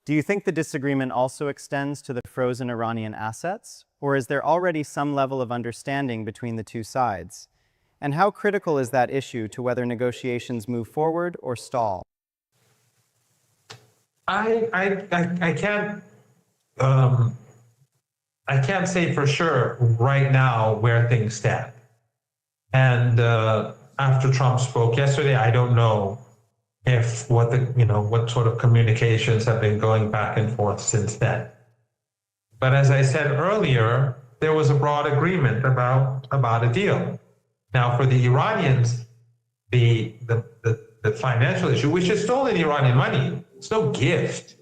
Do you think the disagreement also extends to the frozen Iranian assets, or is there already some level of understanding between the two sides? And how critical is that issue to whether negotiations move forward or stall? I can't I can't say for sure right now where things stand. And after Trump spoke yesterday, I don't know if what sort of communications have been going back and forth since then. But as I said earlier, there was a broad agreement about a deal. Now, for the Iranians, the financial issue, which is stolen Iranian money, it's no gift.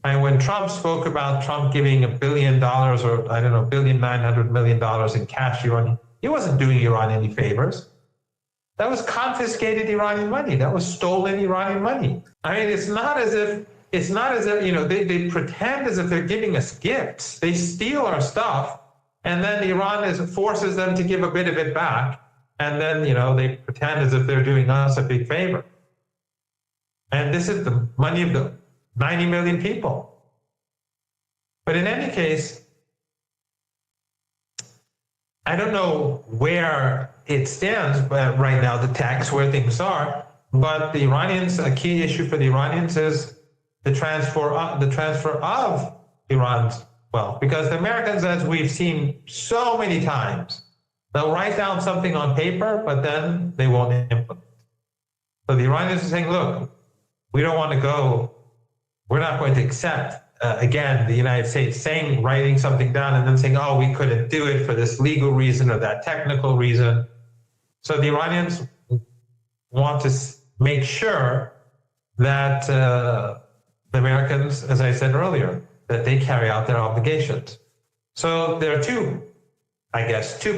And when Trump spoke about Trump giving $1 billion or I don't know, $1.9 billion in cash to Iran, he wasn't doing Iran any favors. That was confiscated Iranian money. That was stolen Iranian money. I mean, it's not as if they pretend as if they're giving us gifts. They steal our stuff, and then Iran forces them to give a bit of it back, and then they pretend as if they're doing us a big favor. And this is the money of the 90 million people. But in any case, I don't know where it stands right now, the tax, where things are, but the Iranians, a key issue for the Iranians is the transfer of Iran's wealth. Because the Americans, as we've seen so many times, they'll write down something on paper, but then they won't implement. So the Iranians are saying, look, we don't want to go, we're not going to accept, again, the United States writing something down and then saying, oh, we couldn't do it for this legal reason or that technical reason. So the Iranians want to make sure that the Americans, as I said earlier, that they carry out their obligations. So there are two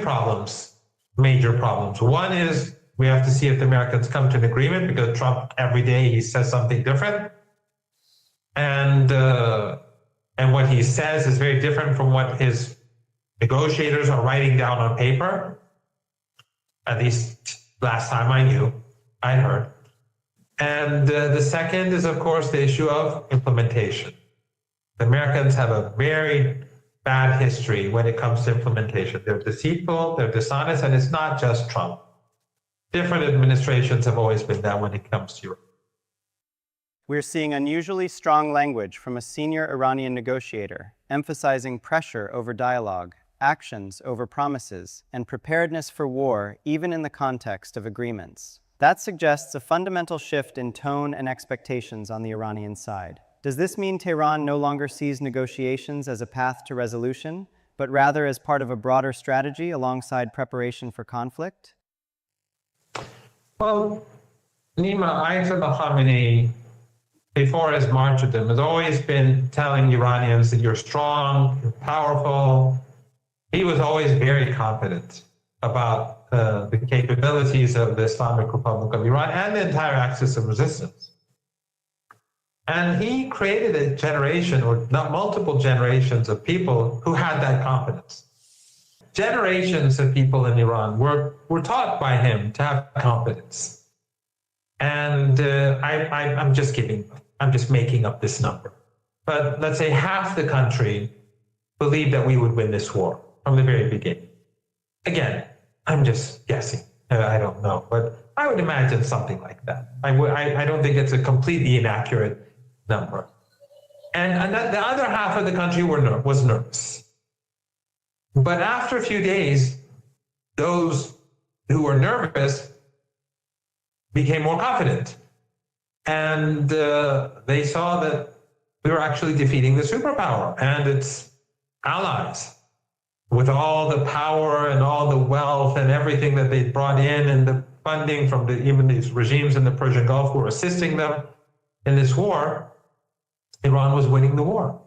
problems, major problems. One is we have to see if the Americans come to an agreement, because Trump, every day he says something different. And what he says is very different from what his negotiators are writing down on paper. At least last time I heard. And the second is, of course, the issue of implementation. The Americans have a very bad history when it comes to implementation. They're deceitful, they're dishonest, and it's not just Trump. Different administrations have always been that when it comes to Europe. We're seeing unusually strong language from a senior Iranian negotiator, emphasizing pressure over dialogue, actions over promises, and preparedness for war, even in the context of agreements. That suggests a fundamental shift in tone and expectations on the Iranian side. Does this mean Tehran no longer sees negotiations as a path to resolution, but rather as part of a broader strategy alongside preparation for conflict? Well, Nima, Ayatollah Khamenei, before his martyrdom, has always been telling Iranians that you're strong, you're powerful. He was always very confident about the capabilities of the Islamic Republic of Iran and the entire axis of resistance. And he created a generation, or not multiple generations, of people who had that confidence. Generations of people in Iran were taught by him to have confidence. And I'm just making up this number. But let's say half the country believed that we would win this war from the very beginning. Again, I'm just guessing. I don't know, but I would imagine something like that. I don't think it's a completely inaccurate number. And the other half of the country was nervous. But after a few days, those who were nervous became more confident. And they saw that we were actually defeating the superpower and its allies, with all the power and all the wealth and everything that they brought in, and the funding from even these regimes in the Persian Gulf who were assisting them in this war. Iran was winning the war.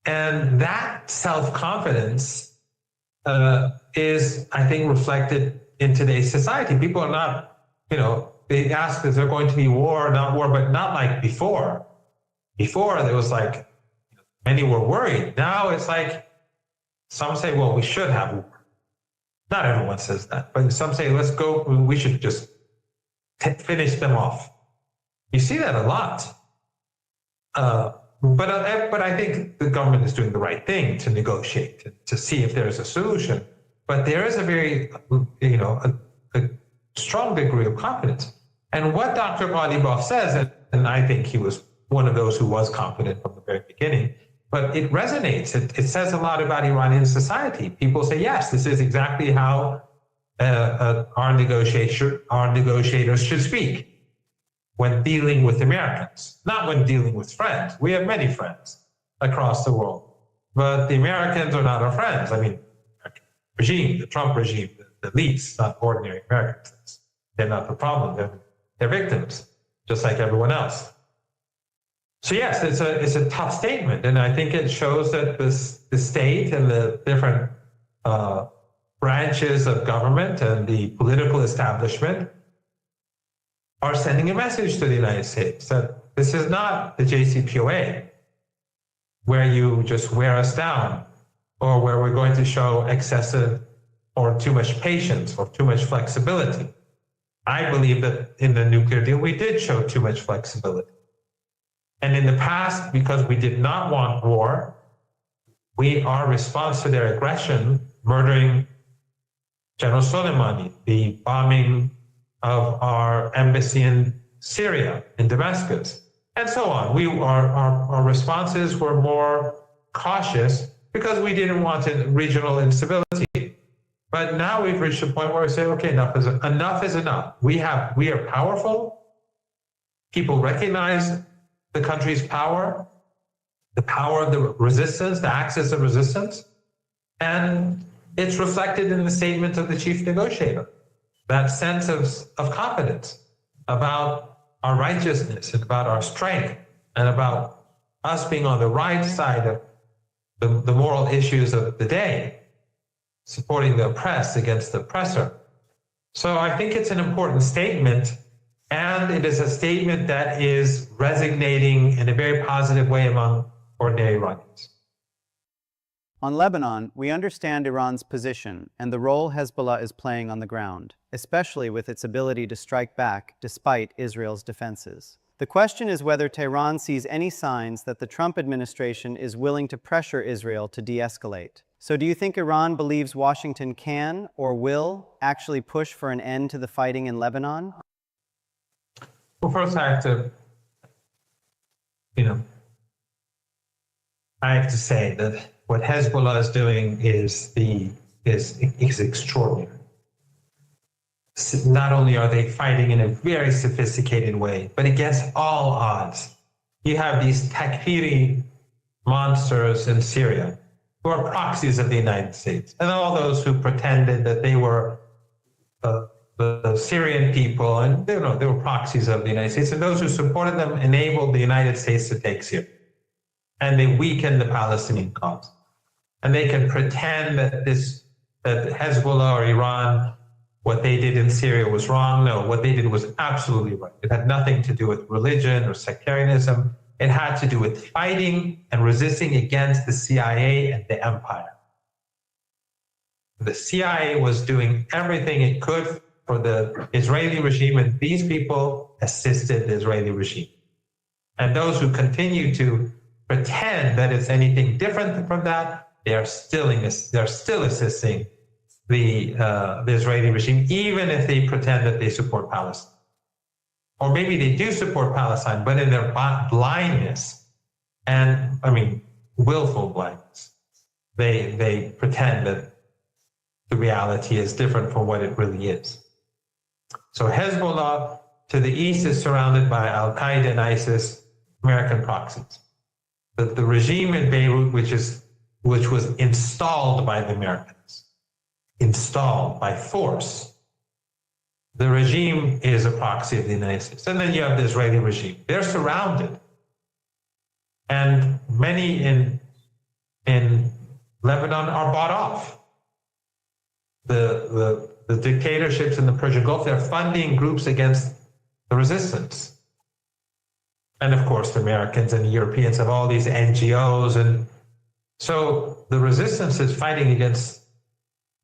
And that self-confidence is, I think, reflected in today's society. People are not, they ask, is there going to be war, not war, but not like before. Before, there was like, many were worried. Now it's like, some say, well, we should have war. Not everyone says that, but some say, let's go, we should just finish them off. You see that a lot. But I think the government is doing the right thing to negotiate, to see if there's a solution. But there is a very, a strong degree of confidence. And what Dr. Ghalibaf says, and I think he was one of those who was confident from the very beginning, but it resonates. It says a lot about Iranian society. People say, yes, this is exactly how our negotiators should speak when dealing with Americans, not when dealing with friends. We have many friends across the world, but the Americans are not our friends. I mean, the Trump regime, the elites, not ordinary Americans. They're not the problem. They're victims, just like everyone else. So yes, it's a tough statement, and I think it shows that the state and the different branches of government and the political establishment are sending a message to the United States that this is not the JCPOA, where you just wear us down, or where we're going to show excessive or too much patience or too much flexibility. I believe that in the nuclear deal, we did show too much flexibility. And in the past, because we did not want war, our response to their aggression, murdering General Soleimani, the bombing of our embassy in Syria, in Damascus, and so on. Our responses were more cautious because we didn't want regional instability. But now we've reached a point where we say, okay, enough is enough. We are powerful. People recognize the country's power, the power of the resistance, the axis of resistance, and it's reflected in the statement of the chief negotiator. That sense of confidence about our righteousness and about our strength and about us being on the right side of the moral issues of the day, supporting the oppressed against the oppressor. So I think it's an important statement, and it is a statement that is resonating in a very positive way among ordinary Iranians. On Lebanon, we understand Iran's position and the role Hezbollah is playing on the ground, especially with its ability to strike back despite Israel's defenses. The question is whether Tehran sees any signs that the Trump administration is willing to pressure Israel to de-escalate. So do you think Iran believes Washington can or will actually push for an end to the fighting in Lebanon? Well, first I have to, I have to say that what Hezbollah is doing is extraordinary. Not only are they fighting in a very sophisticated way, but against all odds. You have these Takfiri monsters in Syria who are proxies of the United States, and all those who pretended that they were the Syrian people, and they were proxies of the United States, and those who supported them enabled the United States to take Syria, and they weakened the Palestinian cause. And they can pretend that Hezbollah or Iran, what they did in Syria was wrong. No, what they did was absolutely right. It had nothing to do with religion or sectarianism. It had to do with fighting and resisting against the CIA and the empire. The CIA was doing everything it could for the Israeli regime, and these people assisted the Israeli regime. And those who continue to pretend that it's anything different from that, they're still assisting the Israeli regime, even if they pretend that they support Palestine. Or maybe they do support Palestine, but in their blindness, and willful blindness, they pretend that the reality is different from what it really is. So Hezbollah to the east is surrounded by Al-Qaeda and ISIS, American proxies. The regime in Beirut, which was installed by the Americans, installed by force. The regime is a proxy of the United States. And then you have the Israeli regime. They're surrounded. And many in Lebanon are bought off. The dictatorships in the Persian Gulf, they're funding groups against the resistance. And of course, the Americans and the Europeans have all these NGOs. And so the resistance is fighting against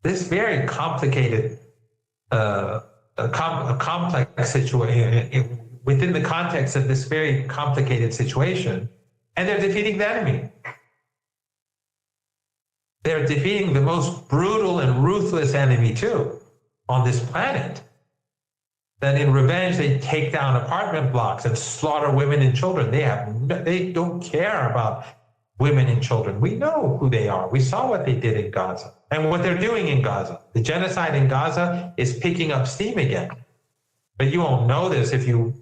this very complicated, complex situation. Within the context of this very complicated situation, And they're defeating the enemy. They're defeating the most brutal and ruthless enemy too on this planet. That in revenge, they take down apartment blocks and slaughter women and children. They don't care about women and children. We know who they are. We saw what they did in Gaza and what they're doing in Gaza. The genocide in Gaza is picking up steam again. But you won't know this if you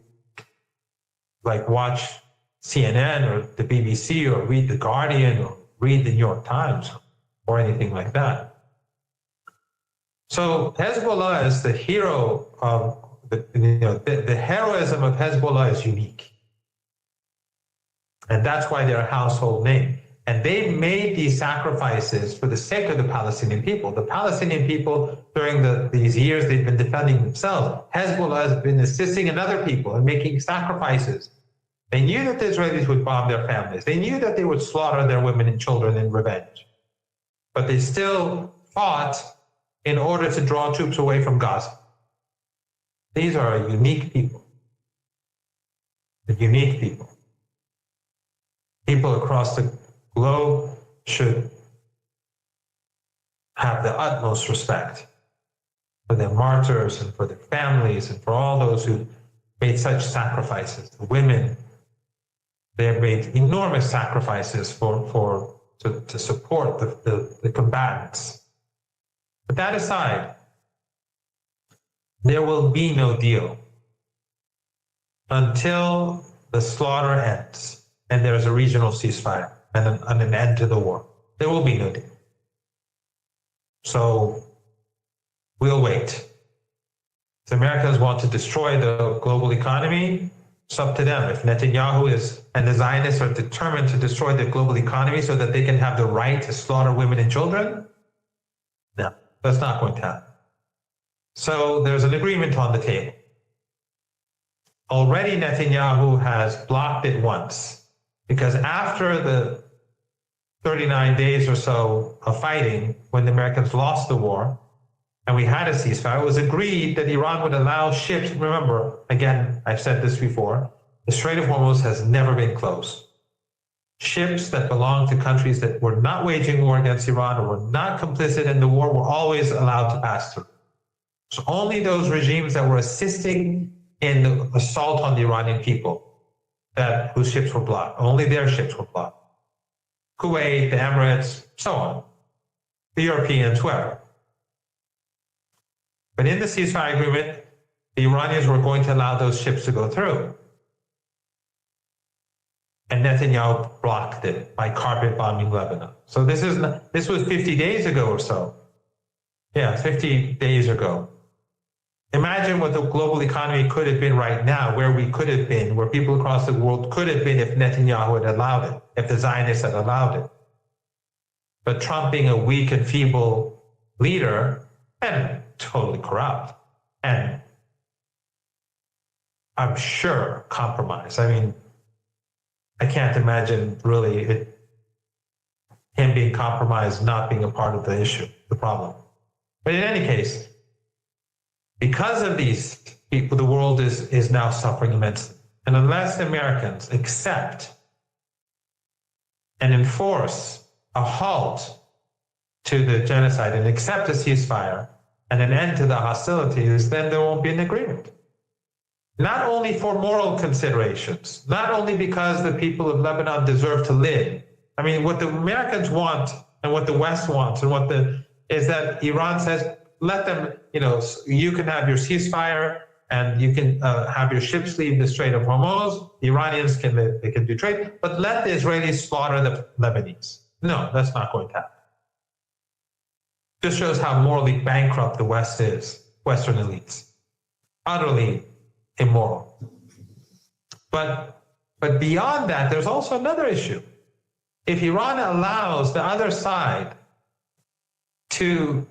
watch CNN or the BBC or read The Guardian or read the New York Times or anything like that. So Hezbollah is the hero of the heroism of Hezbollah is unique. And that's why they're a household name. And they've made these sacrifices for the sake of the Palestinian people. The Palestinian people, during these years they've been defending themselves, Hezbollah has been assisting other people and making sacrifices. They knew that the Israelis would bomb their families. They knew that they would slaughter their women and children in revenge. But they still fought in order to draw troops away from Gaza. These are a unique people. A unique people. People across the globe should have the utmost respect for their martyrs and for their families and for all those who made such sacrifices. The women, they have made enormous sacrifices to support the combatants. But that aside, there will be no deal until the slaughter ends and there's a regional ceasefire and an end to the war. There will be no deal. So we'll wait. If the Americans want to destroy the global economy, it's up to them. If Netanyahu and the Zionists are determined to destroy the global economy so that they can have the right to slaughter women and children, no, that's not going to happen. So there's an agreement on the table. Already Netanyahu has blocked it once, because after the 39 days or so of fighting, when the Americans lost the war, and we had a ceasefire, it was agreed that Iran would allow ships. Remember, again, I've said this before, the Strait of Hormuz has never been closed. Ships that belong to countries that were not waging war against Iran or were not complicit in the war were always allowed to pass through. So only those regimes that were assisting in the assault on the Iranian people, whose ships were blocked, only their ships were blocked. Kuwait, the Emirates, so on, the Europeans, whoever. But in the ceasefire agreement, the Iranians were going to allow those ships to go through. And Netanyahu blocked it by carpet bombing Lebanon. So this was 50 days ago or so. Yeah, 50 days ago. Imagine what the global economy could have been right now, where we could have been, where people across the world could have been if Netanyahu had allowed it, if the Zionists had allowed it. But Trump, being a weak and feeble leader and totally corrupt, and I'm sure compromised. I mean, I can't imagine really him being compromised, not being a part of the issue, the problem. But in any case, because of these people, the world is now suffering immensely. And unless the Americans accept and enforce a halt to the genocide and accept a ceasefire and an end to the hostilities, then there won't be an agreement. Not only for moral considerations, not only because the people of Lebanon deserve to live. I mean, what the Americans want and what the West wants and is that Iran says, let them, you can have your ceasefire and you can have your ships leave the Strait of Hormuz. The Iranians can do trade, but let the Israelis slaughter the Lebanese. No, that's not going to happen. This shows how morally bankrupt the West is, Western elites. Utterly immoral. But beyond that, there's also another issue. If Iran allows the other side to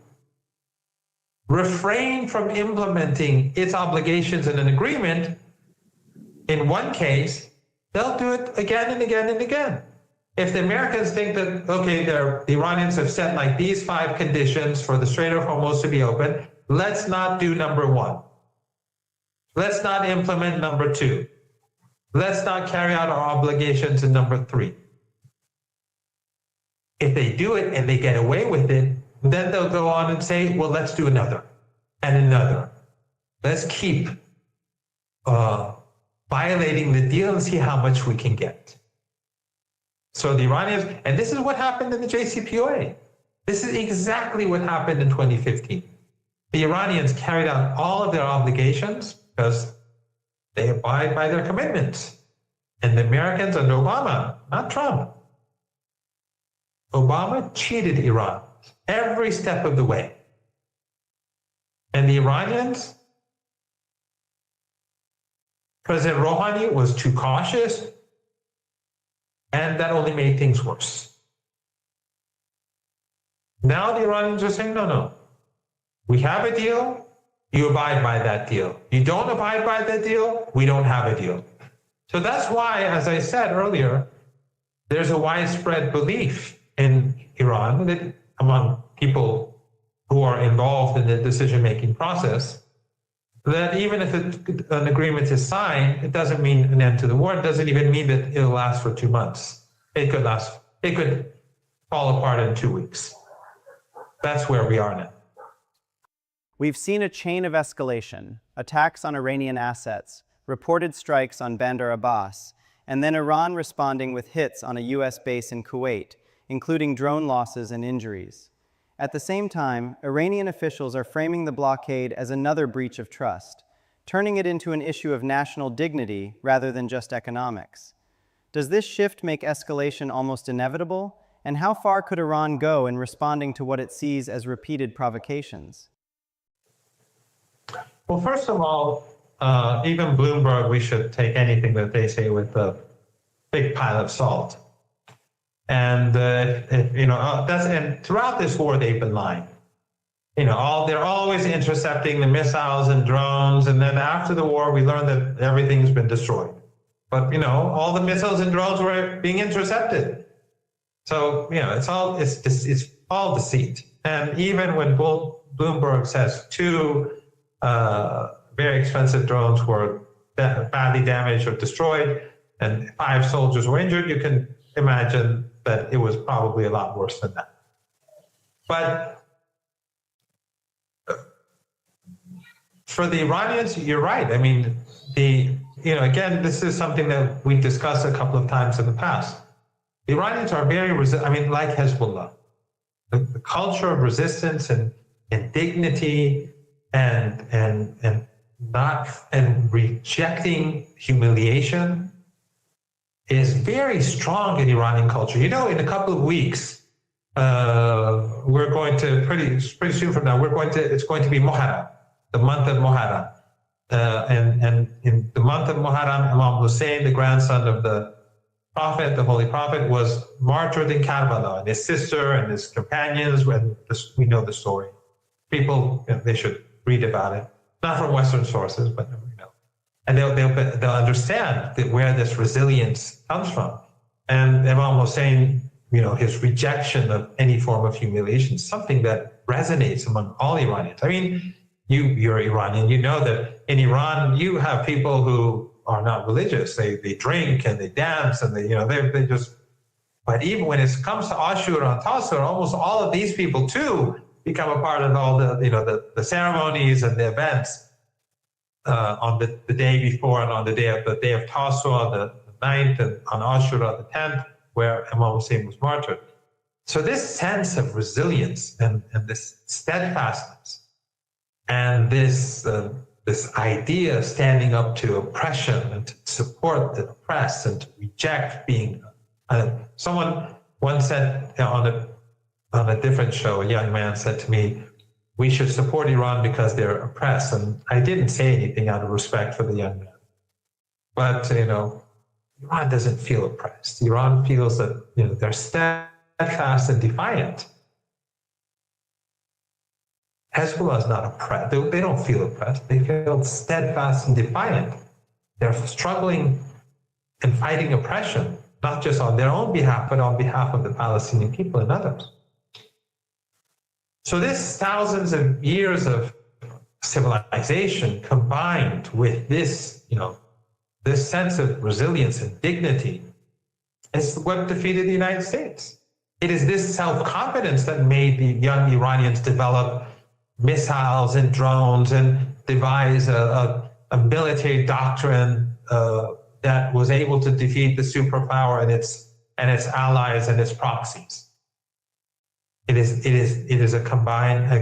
refrain from implementing its obligations in an agreement, in one case, they'll do it again and again and again. If the Americans think that, okay, the Iranians have set like these 5 conditions for the Strait of Hormuz to be open, let's not do number 1. Let's not implement number 2. Let's not carry out our obligations in number 3. If they do it and they get away with it, then they'll go on and say, well, let's do another and another. Let's keep violating the deal and see how much we can get. So the Iranians, and this is what happened in the JCPOA. This is exactly what happened in 2015. The Iranians carried out all of their obligations because they abide by their commitments. And the Americans under Obama, not Trump, Obama cheated Iran every step of the way. And the Iranians, President Rouhani was too cautious, and that only made things worse. Now the Iranians are saying, no, we have a deal, you abide by that deal. You don't abide by that deal, we don't have a deal. So that's why, as I said earlier, there's a widespread belief in Iran that among people who are involved in the decision-making process, that even if an agreement is signed, it doesn't mean an end to the war. It doesn't even mean that it'll last for 2 months. It could fall apart in 2 weeks. That's where we are now. We've seen a chain of escalation, attacks on Iranian assets, reported strikes on Bandar Abbas, and then Iran responding with hits on a U.S. base in Kuwait, including drone losses and injuries. At the same time, Iranian officials are framing the blockade as another breach of trust, turning it into an issue of national dignity rather than just economics. Does this shift make escalation almost inevitable? And how far could Iran go in responding to what it sees as repeated provocations? Well, first of all, even Bloomberg, we should take anything that they say with a big pile of salt. And and throughout this war, they've been lying. They're always intercepting the missiles and drones, and then after the war, we learned that everything's been destroyed. But all the missiles and drones were being intercepted. So it's all deceit. And even when Bloomberg says 2 very expensive drones were badly damaged or destroyed, and 5 soldiers were injured, you can imagine that it was probably a lot worse than that. But for the Iranians, you're right. I mean, again, this is something that we discussed a couple of times in the past. The Iranians are very like Hezbollah. The culture of resistance and dignity and rejecting humiliation is very strong in Iranian culture. In a couple of weeks, we're going to pretty soon from now, it's going to be Muharram, the month of Muharram. And in the month of Muharram, Imam Hussein, the grandson of the Prophet, the Holy Prophet, was martyred in Karbala, and his sister and his companions, we know the story. People, they should read about it, not from Western sources, but and they'll understand where this resilience comes from. And Imam Hussein, his rejection of any form of humiliation is something that resonates among all Iranians. I mean, you're Iranian, you know that in Iran, you have people who are not religious. They drink and they dance and they just, but even when it comes to Ashura and Tasur, almost all of these people too become a part of all the ceremonies and the events on the day before and on the day of Tasur, the 9th, and on Ashura, the 10th, where Imam Hussein was martyred. So this sense of resilience and this steadfastness and this idea of standing up to oppression and to support the oppressed and to reject being, someone once said on a different show, a young man said to me, we should support Iran because they're oppressed. And I didn't say anything out of respect for the young man. But, Iran doesn't feel oppressed. Iran feels that, they're steadfast and defiant. Hezbollah is not oppressed. They don't feel oppressed. They feel steadfast and defiant. They're struggling and fighting oppression, not just on their own behalf, but on behalf of the Palestinian people and others. So this thousands of years of civilization combined with this, this sense of resilience and dignity is what defeated the United States. It is this self-confidence that made the young Iranians develop missiles and drones and devise a military doctrine that was able to defeat the superpower and its allies and its proxies. It is a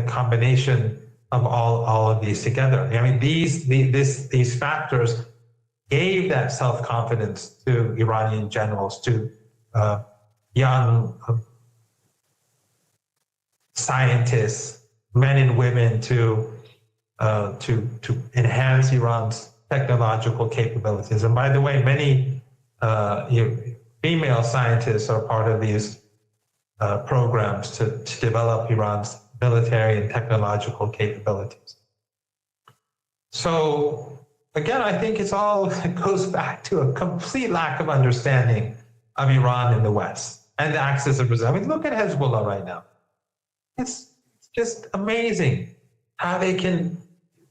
combination of all of these together. I mean, these factors gave that self-confidence to Iranian generals, to young scientists, men and women, to enhance Iran's technological capabilities. And by the way, many female scientists are part of these programs to develop Iran's military and technological capabilities. So again, I think it goes back to a complete lack of understanding of Iran in the West and the axis of resistance. I mean, look at Hezbollah right now. It's just amazing how they can.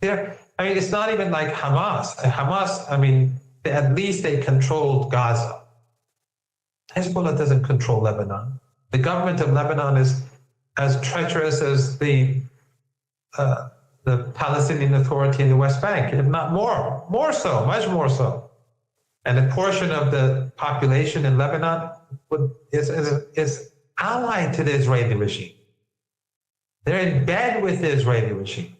I mean, it's not even like Hamas. Hamas, I mean, at least they controlled Gaza. Hezbollah doesn't control Lebanon. The government of Lebanon is as treacherous as the Palestinian Authority in the West Bank, if not more so, much more so. And a portion of the population in Lebanon is allied to the Israeli regime. They're in bed with the Israeli regime.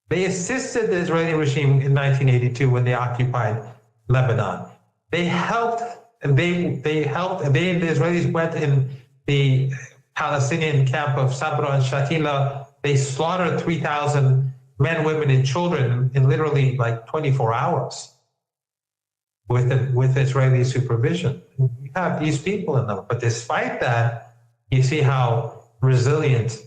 They assisted the Israeli regime in 1982 when they occupied Lebanon. They helped, and the Israelis went in the Palestinian camp of Sabra and Shatila. They slaughtered 3,000 men, women, and children in literally like 24 hours with Israeli supervision. You have these people in them, but despite that, you see how resilient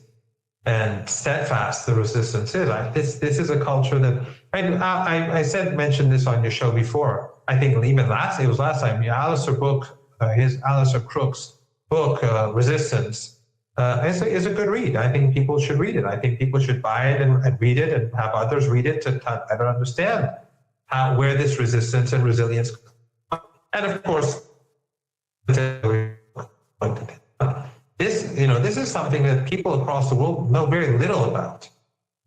and steadfast the resistance is. This is a culture that I mentioned this on your show before. I think even last time. Alistair Crook's book, Resistance, is a good read. I think people should read it. I think people should buy it and read it and have others read it to better understand where this resistance and resilience comes. And of course, this is something that people across the world know very little about.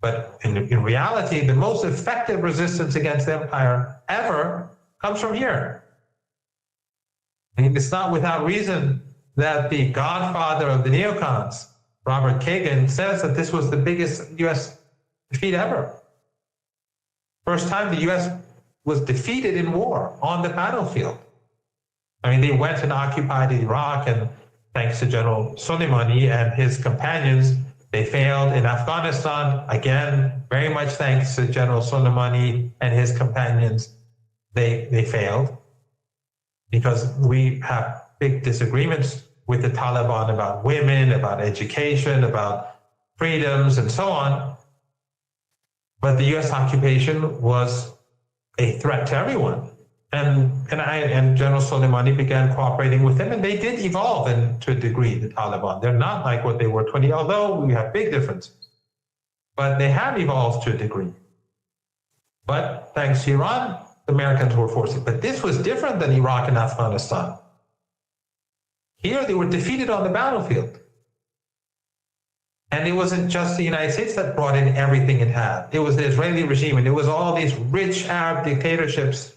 But in reality, the most effective resistance against empire ever comes from here. And it's not without reason that the godfather of the neocons, Robert Kagan, says that this was the biggest U.S. defeat ever. First time the U.S. was defeated in war on the battlefield. I mean, they went and occupied Iraq, and thanks to General Soleimani and his companions, they failed in Afghanistan. Again, very much thanks to General Soleimani and his companions, they failed, because we have big disagreements with the Taliban about women, about education, about freedoms, and so on. But the U.S. occupation was a threat to everyone. And General Soleimani began cooperating with them, and they did evolve to a degree, the Taliban. They're not like what they were 20, although we have big differences. But they have evolved to a degree. But thanks to Iran, the Americans were forced. But this was different than Iraq and Afghanistan. Here they were defeated on the battlefield. And it wasn't just the United States that brought in everything it had. It was the Israeli regime, and it was all these rich Arab dictatorships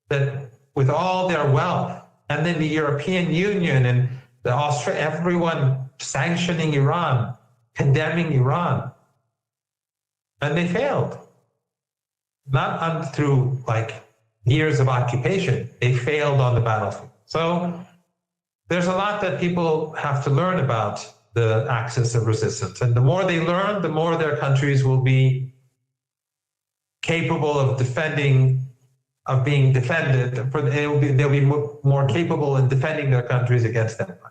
that with all their wealth, and then the European Union and everyone sanctioning Iran, condemning Iran. And they failed. Not through like years of occupation, they failed on the battlefield. So there's a lot that people have to learn about the axis of resistance. And the more they learn, the more their countries will be capable of being defended. They'll be more capable in defending their countries against empire.